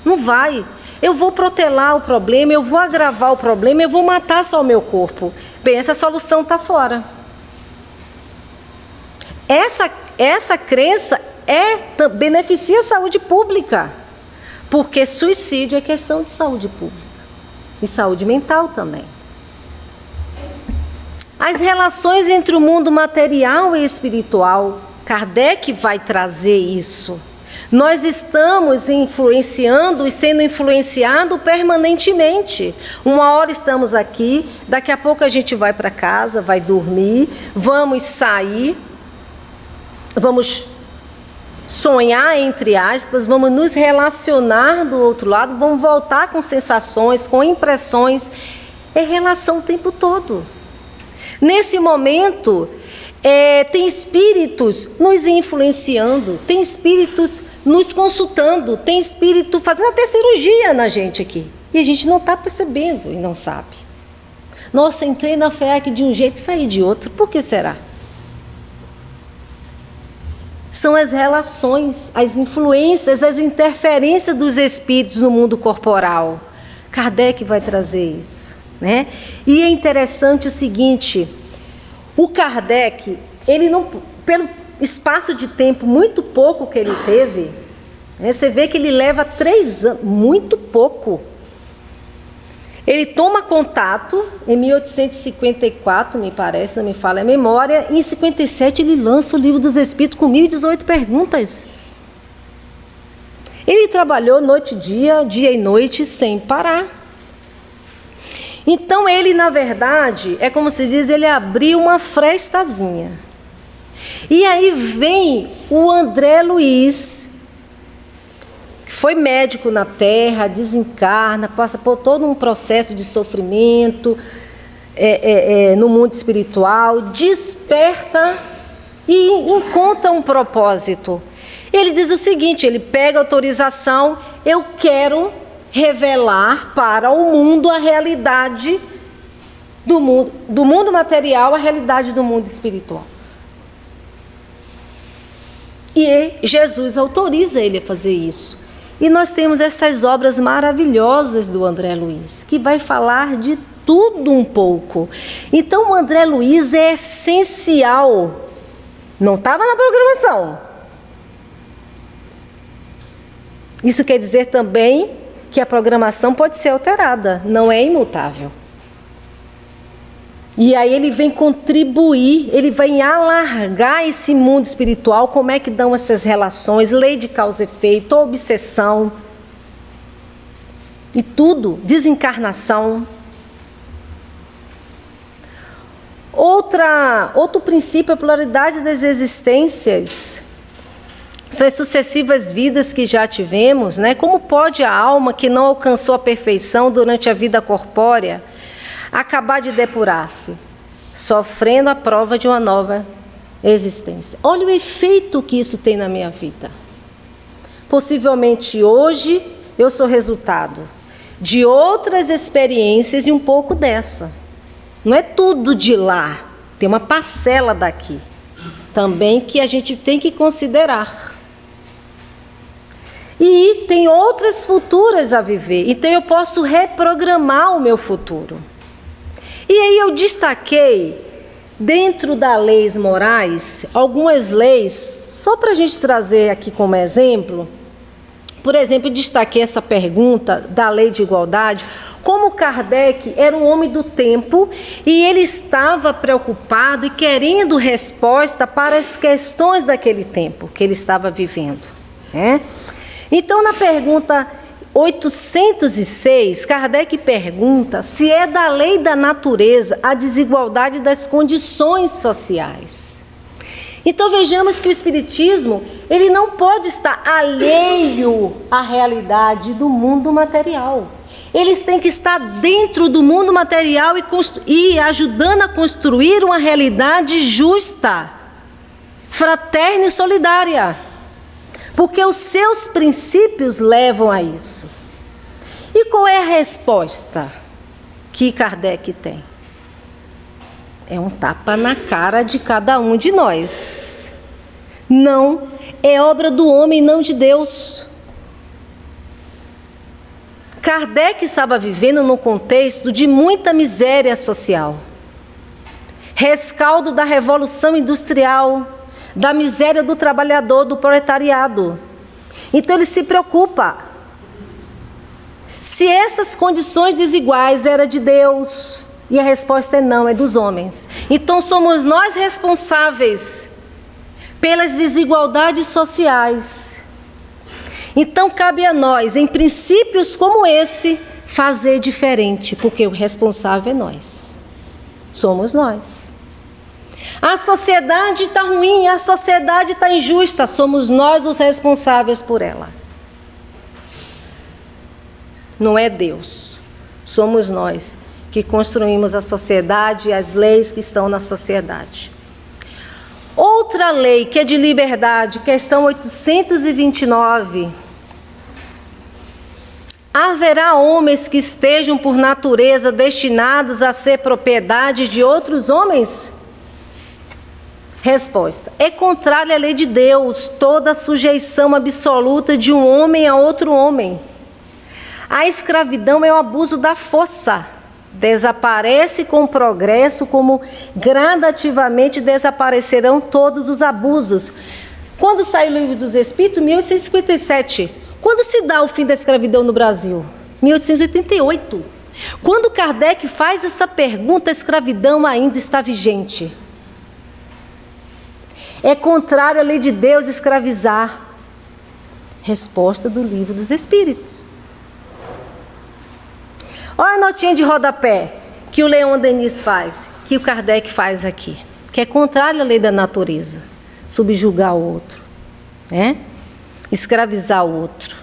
não vai. Eu vou protelar o problema, eu vou agravar o problema, eu vou matar só o meu corpo. Bem, essa solução está fora. Essa crença beneficia a saúde pública, porque suicídio é questão de saúde pública e saúde mental também. As relações entre o mundo material e espiritual, Kardec vai trazer isso. Nós estamos influenciando e sendo influenciados permanentemente. Uma hora estamos aqui, daqui a pouco a gente vai para casa, vai dormir, vamos sair, vamos sonhar, entre aspas, vamos nos relacionar do outro lado, vamos voltar com sensações, com impressões. É relação o tempo todo. Nesse momento, tem espíritos nos influenciando, tem espíritos nos consultando, tem espírito fazendo até cirurgia na gente aqui. E a gente não está percebendo e não sabe. Nossa, entrei na FEAC de um jeito e saí de outro. Por que será? São as relações, as influências, as interferências dos espíritos no mundo corporal. Kardec vai trazer isso, né? E é interessante o seguinte, o Kardec, ele não, pelo espaço de tempo muito pouco que ele teve, né, você vê que ele leva 3 anos, muito pouco. Ele toma contato em 1854, me parece, não me falha a memória, e em 57 ele lança o Livro dos Espíritos com 1018 perguntas. Ele trabalhou noite e dia e noite, sem parar. Então ele, na verdade, é como se diz, ele abriu uma frestazinha. E aí vem o André Luiz, que foi médico na Terra, desencarna, passa por todo um processo de sofrimento no mundo espiritual, desperta e encontra um propósito. Ele diz o seguinte, ele pega a autorização, eu quero revelar para o mundo a realidade do mundo material, a realidade do mundo espiritual. E Jesus autoriza ele a fazer isso. E nós temos essas obras maravilhosas do André Luiz, que vai falar de tudo um pouco. Então o André Luiz é essencial. Não estava na programação. Isso quer dizer também que a programação pode ser alterada, não é imutável. E aí ele vem contribuir, ele vem alargar esse mundo espiritual, como é que dão essas relações, lei de causa e efeito, obsessão, e tudo, desencarnação. Outro princípio é a pluralidade das existências. São as sucessivas vidas que já tivemos, né? Como pode a alma que não alcançou a perfeição durante a vida corpórea acabar de depurar-se, sofrendo a prova de uma nova existência? Olha o efeito que isso tem na minha vida. Possivelmente hoje eu sou resultado de outras experiências e um pouco dessa. Não é tudo de lá, tem uma parcela daqui também que a gente tem que considerar. E tem outras futuras a viver, então eu posso reprogramar o meu futuro. E aí eu destaquei, dentro das leis morais, algumas leis, só para a gente trazer aqui como exemplo. Por exemplo, destaquei essa pergunta da lei de igualdade, como Kardec era um homem do tempo e ele estava preocupado e querendo resposta para as questões daquele tempo que ele estava vivendo, né? Então, na pergunta 806, Kardec pergunta se é da lei da natureza a desigualdade das condições sociais. Então, vejamos que o Espiritismo, ele não pode estar alheio à realidade do mundo material. Eles têm que estar dentro do mundo material e ajudando a construir uma realidade justa, fraterna e solidária, porque os seus princípios levam a isso. E qual é a resposta que Kardec tem? É um tapa na cara de cada um de nós. Não, é obra do homem, não de Deus. Kardec estava vivendo num contexto de muita miséria social. Rescaldo da Revolução Industrial, da miséria do trabalhador, do proletariado. Então ele se preocupa. Se essas condições desiguais eram de Deus, e a resposta é não, é dos homens. Então somos nós responsáveis pelas desigualdades sociais. Então cabe a nós, em princípios como esse, fazer diferente, porque o responsável é nós. Somos nós. A sociedade está ruim, a sociedade está injusta, somos nós os responsáveis por ela. Não é Deus, somos nós que construímos a sociedade e as leis que estão na sociedade. Outra lei que é de liberdade, questão 829. Haverá homens que estejam por natureza destinados a ser propriedade de outros homens? Resposta: é contrária à lei de Deus toda a sujeição absoluta de um homem a outro homem. A escravidão é o abuso da força. Desaparece com o progresso, como gradativamente desaparecerão todos os abusos. Quando sai o Livro dos Espíritos? 1857. Quando se dá o fim da escravidão no Brasil? 1888. Quando Kardec faz essa pergunta, a escravidão ainda está vigente. É contrário à lei de Deus escravizar. Resposta do Livro dos Espíritos. Olha a notinha de rodapé que o Leon Denis faz, que o Kardec faz aqui, que é contrário à lei da natureza, subjugar o outro, né? Escravizar o outro.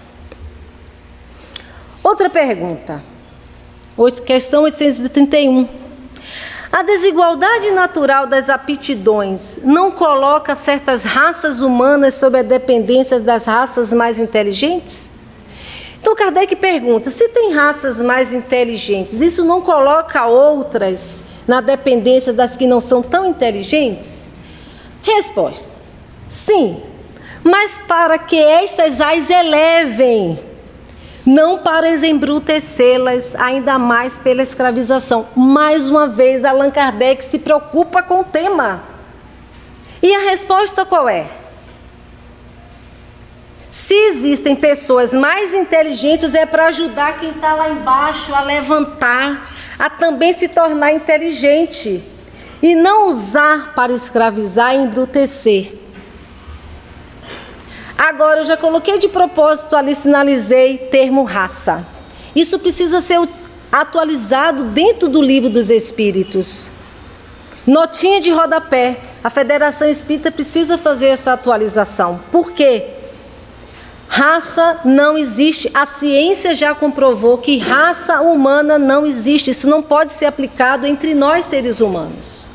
Outra pergunta, questão 831. A desigualdade natural das aptidões não coloca certas raças humanas sob a dependência das raças mais inteligentes? Então Kardec pergunta, se tem raças mais inteligentes, isso não coloca outras na dependência das que não são tão inteligentes? Resposta: sim, mas para que estas as elevem, não para embrutecê-las ainda mais pela escravização. Mais uma vez, Allan Kardec se preocupa com o tema. E a resposta qual é? Se existem pessoas mais inteligentes, é para ajudar quem está lá embaixo a levantar, a também se tornar inteligente. E não usar para escravizar e embrutecer. Agora, eu já coloquei de propósito ali, sinalizei termo raça. Isso precisa ser atualizado dentro do Livro dos Espíritos. Notinha de rodapé. A Federação Espírita precisa fazer essa atualização. Por quê? Raça não existe. A ciência já comprovou que raça humana não existe. Isso não pode ser aplicado entre nós, seres humanos.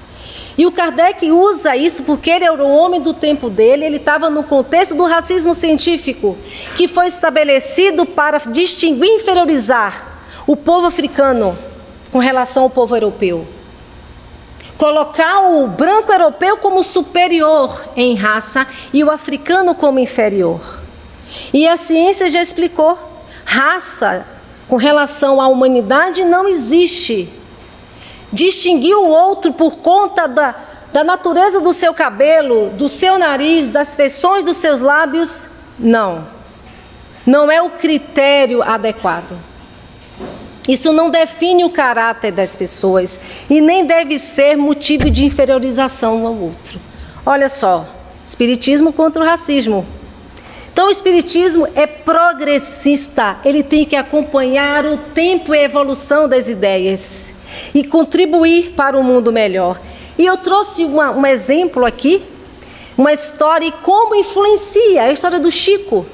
E o Kardec usa isso porque ele era o homem do tempo dele, ele estava no contexto do racismo científico, que foi estabelecido para distinguir e inferiorizar o povo africano com relação ao povo europeu. Colocar o branco europeu como superior em raça e o africano como inferior. E a ciência já explicou, raça com relação à humanidade não existe. Distinguir o outro por conta da natureza do seu cabelo, do seu nariz, das feições dos seus lábios, não. Não é o critério adequado. Isso não define o caráter das pessoas e nem deve ser motivo de inferiorização ao outro. Olha só, espiritismo contra o racismo. Então o espiritismo é progressista, ele tem que acompanhar o tempo e a evolução das ideias e contribuir para um mundo melhor. E eu trouxe um exemplo aqui, uma história e como influencia, a história do Chico.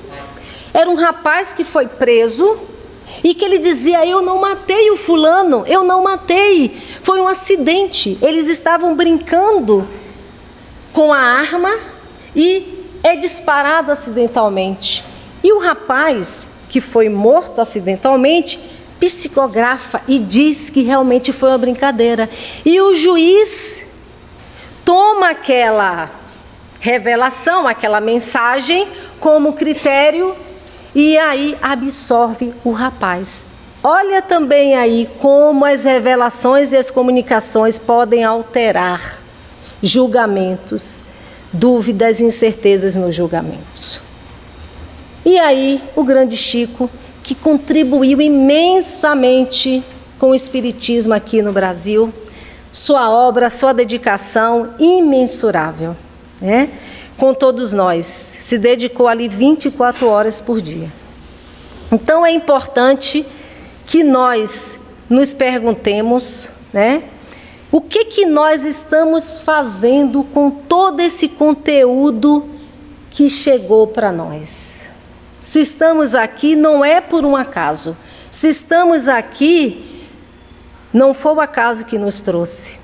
Era um rapaz que foi preso e que ele dizia, eu não matei o fulano, eu não matei, foi um acidente. Eles estavam brincando com a arma e é disparado acidentalmente. E o rapaz, que foi morto acidentalmente, psicografa e diz que realmente foi uma brincadeira. E o juiz toma aquela revelação, aquela mensagem como critério e aí absorve o rapaz. Olha também aí como as revelações e as comunicações podem alterar julgamentos, dúvidas e incertezas nos julgamentos. E aí o grande Chico, que contribuiu imensamente com o espiritismo aqui no Brasil, sua obra, sua dedicação imensurável, né? Com todos nós, se dedicou ali 24 horas por dia. Então é importante que nós nos perguntemos, né? O que nós estamos fazendo com todo esse conteúdo que chegou para nós? Se estamos aqui, não é por um acaso. Se estamos aqui, não foi o acaso que nos trouxe.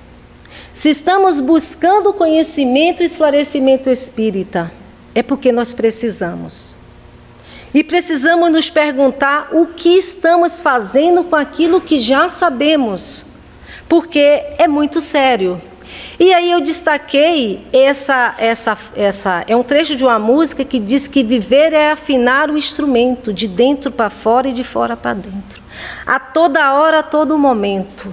Se estamos buscando conhecimento e esclarecimento espírita, é porque nós precisamos. E precisamos nos perguntar o que estamos fazendo com aquilo que já sabemos, porque é muito sério. E aí eu destaquei é um trecho de uma música que diz que viver é afinar o instrumento, de dentro para fora e de fora para dentro, a toda hora, a todo momento.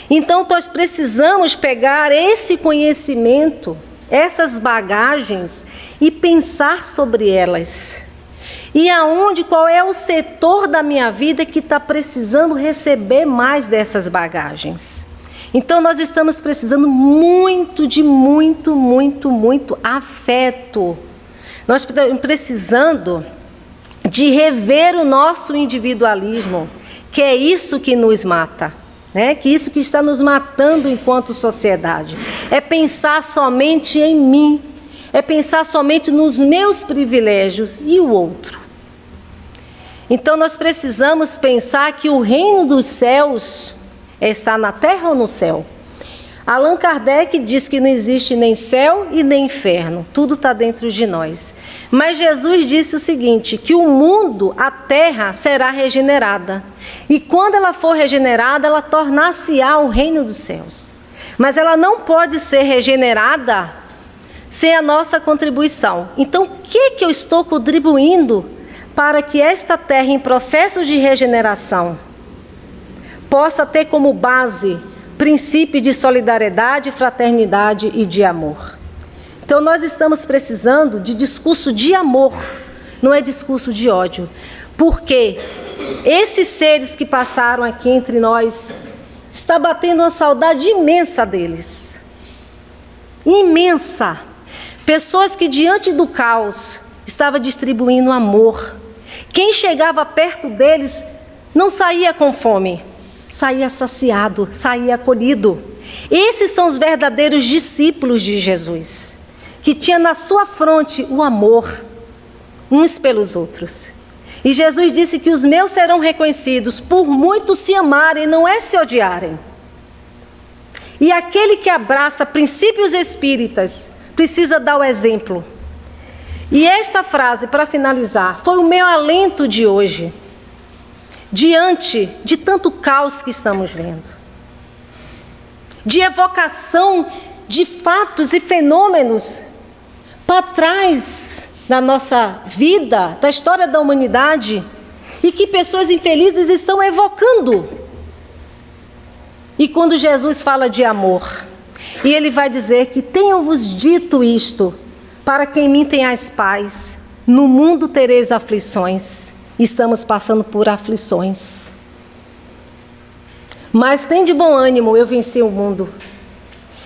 Então nós precisamos pegar esse conhecimento, essas bagagens e pensar sobre elas. E qual é o setor da minha vida que está precisando receber mais dessas bagagens? Então nós estamos precisando muito afeto. Nós estamos precisando de rever o nosso individualismo, que é isso que nos mata, né? Que isso que está nos matando enquanto sociedade. É pensar somente em mim, é pensar somente nos meus privilégios e o outro. Então nós precisamos pensar que o reino dos céus está na terra ou no céu? Allan Kardec diz que não existe nem céu e nem inferno, tudo está dentro de nós. Mas Jesus disse o seguinte, que o mundo, a terra, será regenerada. E quando ela for regenerada, ela tornar-se-á o reino dos céus. Mas ela não pode ser regenerada sem a nossa contribuição. Então, o que eu estou contribuindo para que esta terra em processo de regeneração possa ter como base princípios de solidariedade, fraternidade e de amor? Então nós estamos precisando de discurso de amor, não é discurso de ódio, porque esses seres que passaram aqui entre nós, está batendo uma saudade imensa deles, imensa. Pessoas que diante do caos estavam distribuindo amor. Quem chegava perto deles não saía com fome, saía saciado, saía acolhido. Esses são os verdadeiros discípulos de Jesus, que tinha na sua fronte o amor uns pelos outros. E Jesus disse que os meus serão reconhecidos por muitos se amarem, não é se odiarem. E aquele que abraça princípios espíritas precisa dar o exemplo. E esta frase, para finalizar, foi o meu alento de hoje, diante de tanto caos que estamos vendo, de evocação de fatos e fenômenos para trás da nossa vida, da história da humanidade, e que pessoas infelizes estão evocando. E quando Jesus fala de amor, e ele vai dizer que tenho-vos dito isto, para que em mim tenhais paz, no mundo tereis aflições. Estamos passando por aflições. Mas tem de bom ânimo, eu venci o mundo.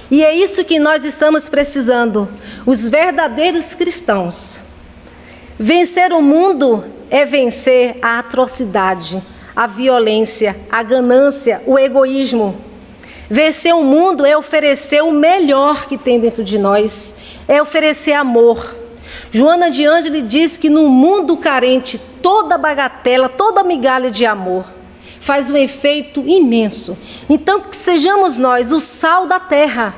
E é isso que nós estamos precisando, os verdadeiros cristãos. Vencer o mundo é vencer a atrocidade, a violência, a ganância, o egoísmo. Vencer o mundo é oferecer o melhor que tem dentro de nós, é oferecer amor. Joana de Ângeles diz que no mundo carente, toda bagatela, toda migalha de amor faz um efeito imenso. Então, que sejamos nós o sal da terra,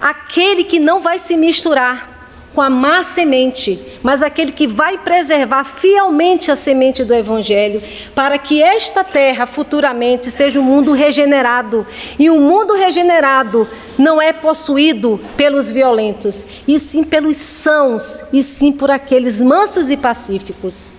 aquele que não vai se misturar com a má semente, mas aquele que vai preservar fielmente a semente do Evangelho, para que esta terra futuramente seja um mundo regenerado. E um mundo regenerado não é possuído pelos violentos, e sim pelos sãos, e sim por aqueles mansos e pacíficos.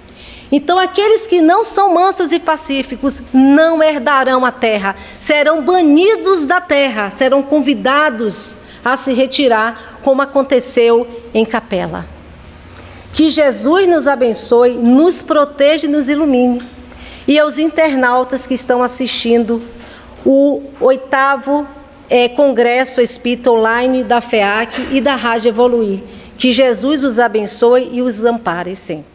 Então, aqueles que não são mansos e pacíficos não herdarão a terra, serão banidos da terra, serão convidados a se retirar, como aconteceu em Capela. Que Jesus nos abençoe, nos proteja e nos ilumine. E aos internautas que estão assistindo o 8º Congresso Espírita Online da FEAC e da Rádio Evoluir. Que Jesus os abençoe e os ampare sempre.